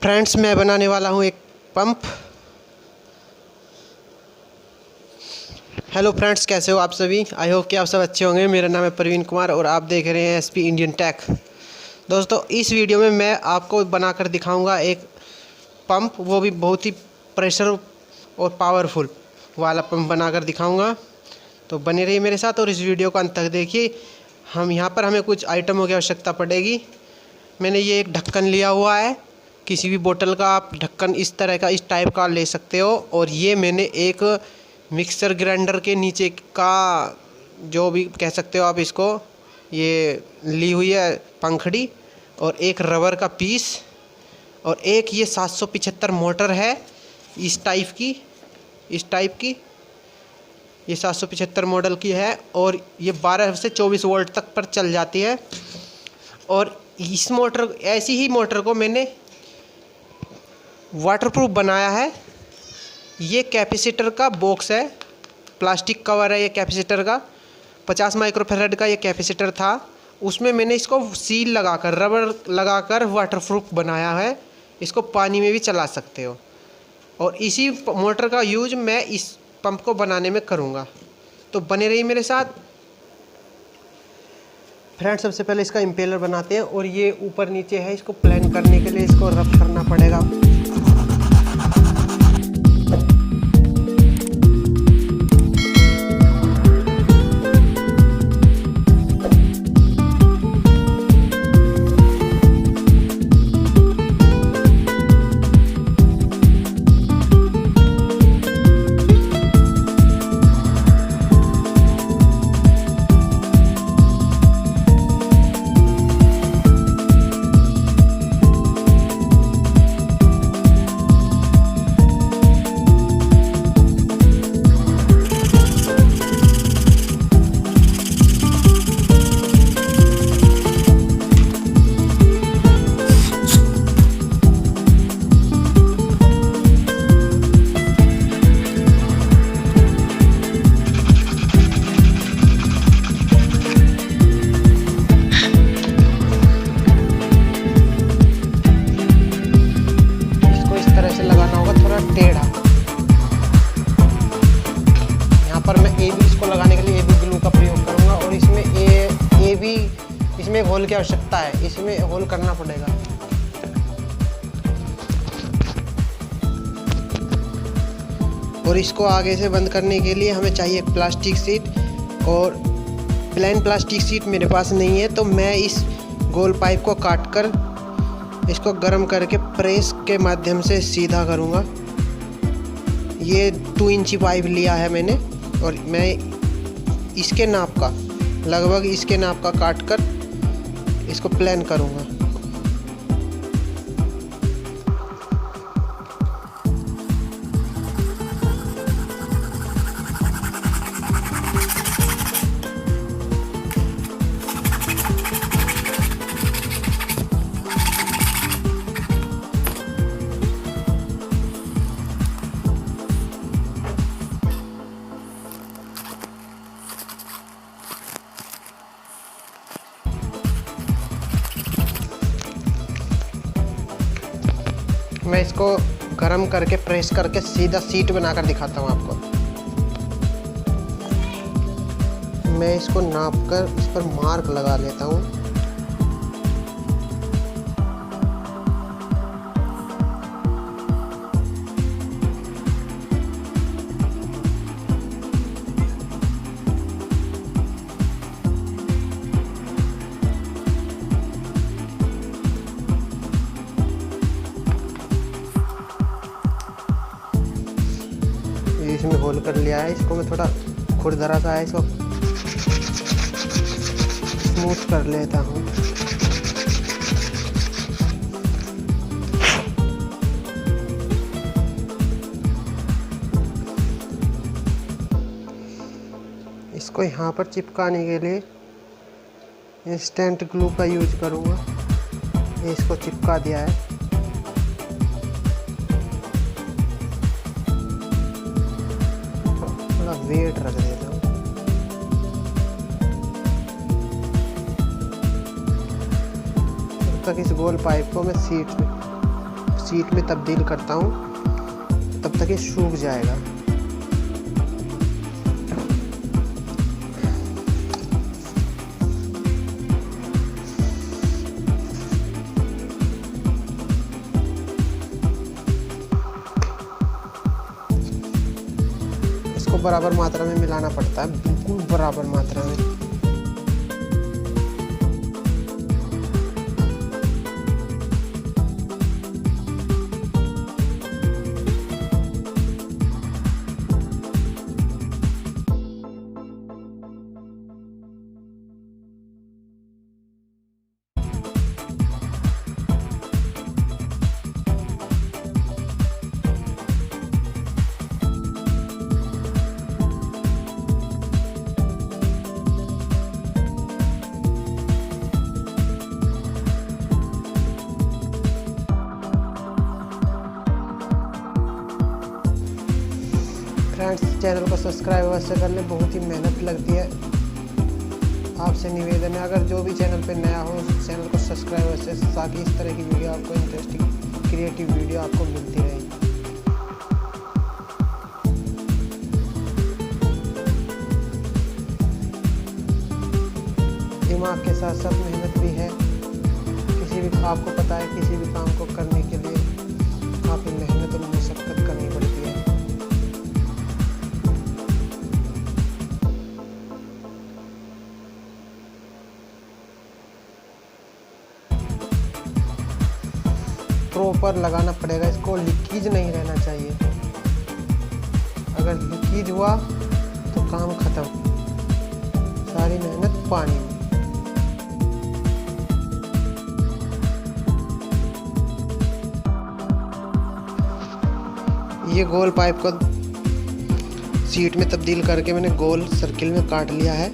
Friends, मैं बनाने वाला हूँ एक पंप। हेलो फ्रेंड्स, कैसे हो आप सभी? आई होप कि आप सब अच्छे होंगे। मेरा नाम है प्रवीण कुमार और आप देख रहे हैं एसपी इंडियन टेक। दोस्तों, इस वीडियो में मैं आपको बनाकर दिखाऊंगा एक पंप, वो भी बहुत ही प्रेशर और पावरफुल वाला पंप बनाकर दिखाऊंगा। तो बने रहिए मेरे साथ और इस वीडियो को अंत तक देखिए। यहाँ पर हमें कुछ आइटमों की आवश्यकता पड़ेगी। मैंने ये एक ढक्कन लिया हुआ है। किसी भी बोतल का आप ढक्कन इस तरह का, इस टाइप का ले सकते हो। और ये मैंने एक मिक्सर ग्राइंडर के नीचे का, जो भी कह सकते हो आप इसको, ये ली हुई है पंखड़ी, और एक रबर का पीस, और एक ये 775 मोटर है इस टाइप की ये 775 मॉडल की है और ये 12 से 24 वोल्ट तक पर चल जाती है। और इस मोटर, ऐसी ही मोटर को मैंने वाटरप्रूफ बनाया है। ये कैपेसिटर का बॉक्स है, प्लास्टिक कवर है ये कैपेसिटर का। 50 माइक्रोफैराड का ये कैपेसिटर था। उसमें मैंने इसको सील लगाकर, रबर लगाकर वाटरप्रूफ बनाया है। इसको पानी में भी चला सकते हो। और इसी मोटर का यूज मैं इस पंप को बनाने में करूँगा। तो बने रहिए मेरे साथ। फ्रेंड्स, सबसे पहले इसका इम्पेलर बनाते हैं। और ये ऊपर नीचे है, इसको प्लान करने के लिए इसको रफ करना पड़ेगा। टेढ़ा। यहाँ पर मैं इसको लगाने के लिए एबी ग्लू का प्रयोग करूँगा। और इसमें एक होल की आवश्यकता है, इसमें होल करना पड़ेगा। और इसको आगे से बंद करने के लिए हमें चाहिए प्लास्टिक सीट। और प्लेन प्लास्टिक सीट मेरे पास नहीं है, तो मैं इस गोल पाइप को काट कर इसको गर्म करके प्रेस के माध्यम से सीधा करूँगा। ये 2 इंची पाइप लिया है मैंने, और मैं इसके नाप का, लगभग इसके नाप का काट कर इसको प्लान करूँगा। मैं इसको गरम करके प्रेस करके सीधा सीट बनाकर दिखाता हूँ आपको। मैं इसको नाप कर इस पर मार्क लगा लेता हूँ। इसमें होल कर लिया है। इसको मैं थोड़ा खुरदरा सा है, इसको स्मूथ कर लेता हूँ। इसको यहाँ पर चिपकाने के लिए इंस्टेंट ग्लू का यूज करूँगा। ये इसको चिपका दिया है। वेट रख देता हूँ। तब तक इस गोल पाइप को मैं शीट में तब्दील करता हूँ, तब तक ये सूख जाएगा। इसको बराबर मात्रा में मिलाना पड़ता है, बिल्कुल बराबर मात्रा में। फ्रेंड्स, चैनल को सब्सक्राइब अवश्य कर लें, बहुत ही मेहनत लगती है। आपसे निवेदन है, अगर जो भी चैनल पे नया हो उस चैनल को सब्सक्राइब अवश्य, ताकि इस तरह की वीडियो आपको, इंटरेस्टिंग क्रिएटिव वीडियो आपको मिलती रहे। दिमाग के साथ साथ मेहनत भी है। किसी भी, आपको पता है, किसी भी काम को करने के लिए काफ़ी मेहनत और मशक्क़त करनी पड़ती है। प्रॉपर लगाना पड़ेगा, इसको लीकेज नहीं रहना चाहिए। अगर लीकेज हुआ तो काम खत्म, सारी मेहनत पानी में। ये गोल पाइप को शीट में तब्दील करके मैंने गोल सर्किल में काट लिया है।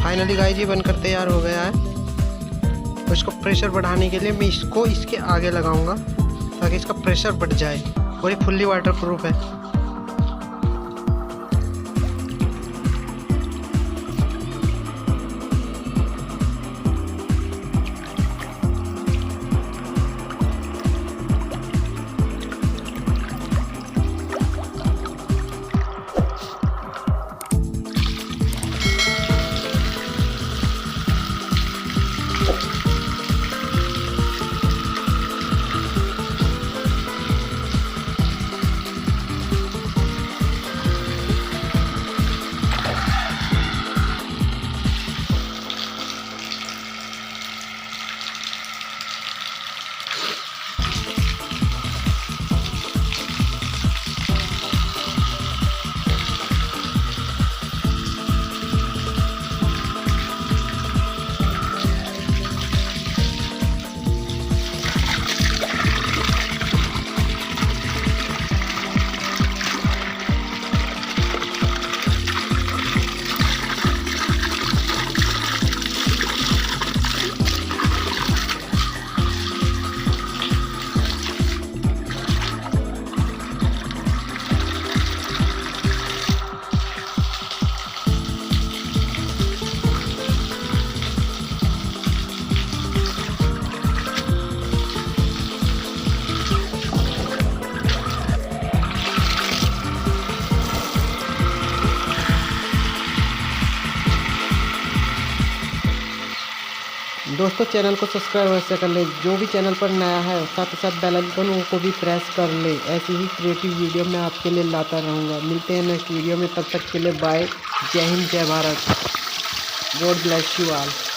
फाइनली गाइस, ये बनकर तैयार हो गया है। इसको प्रेशर बढ़ाने के लिए मैं इसको इसके आगे लगाऊंगा, ताकि इसका प्रेशर बढ़ जाए, और ये फुल्ली वाटरप्रूफ है। दोस्तों, चैनल को सब्सक्राइब अवश्य कर लें। जो भी चैनल पर नया है, साथ ही साथ बेल आइकन को भी प्रेस कर लें। ऐसी ही क्रिएटिव वीडियो मैं आपके लिए लाता रहूँगा। मिलते हैं नेक्स्ट वीडियो में, तब तक के लिए बाय। जय हिंद, जय Bharat. God bless you all.